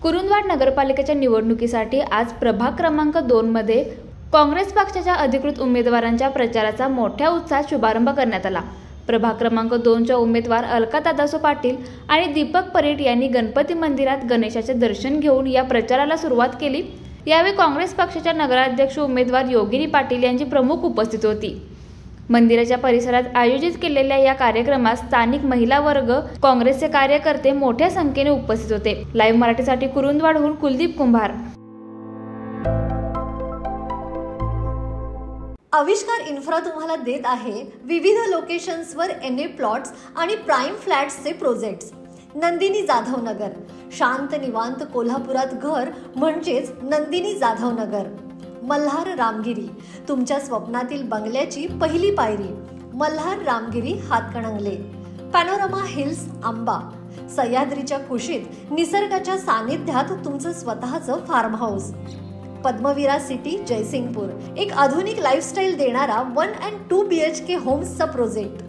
कुरुंदवाड नगरपालिकेच्या निवडणुकीसाठी आज प्रभाग क्रमांक 2 मध्ये काँग्रेस पक्षाच्या अधिकृत उमेदवारांच्या प्रचाराचा मोठ्या उत्साहात शुभारंभ करण्यात आला। प्रभाग क्रमांक 2च्या उमेदवार अलका दादासो पाटील आणि दीपक परीट यांनी गणपती मंदिरात गणेशाचे दर्शन घेऊन या प्रचाराला सुरुवात केली। यावेळी काँग्रेस पक्षाच्या नगराध्यक्ष उमेदवार योगिनी पाटील यांची प्रमुख उपस्थिती होती। मंदिराच्या परिसरात आयोजित केलेल्या या कार्यक्रमात स्थानिक महिला वर्ग, काँग्रेसचे कार्यकर्ते मोठ्या संख्येने उपस्थित होते। लाईव्ह मराठीसाठी कुरुंदवाडहून कुलदीप कुंभार। आविष्कार इन्फ्रा तुम्हाला देत आहे विविध लोकेशन्सवर एनए प्लॉट्स आणि प्राइम फ्लॅट्सचे प्रोजेक्ट्स। नंदिनी जाधव नगर, शांत निवांत कोल्हापुरात घर म्हणजेच नंदिनी जाधव नगर। मल्हार रामगिरी, तुमच्या स्वप्नातील बंगल्याची पहिली पायरी। मल्हार रामगिरी हातकणंगले। पॅनोरामा हिल्स आंबा, सह्याद्रीच्या कुशीत निसर्गाच्या सानिध्यात तुमचं स्वतःचं farm house. Padmavira city Jaysingpur, एक आधुनिक लाईफस्टाईल देणारा 1 and 2 BHK होम्सचा प्रोजेक्ट।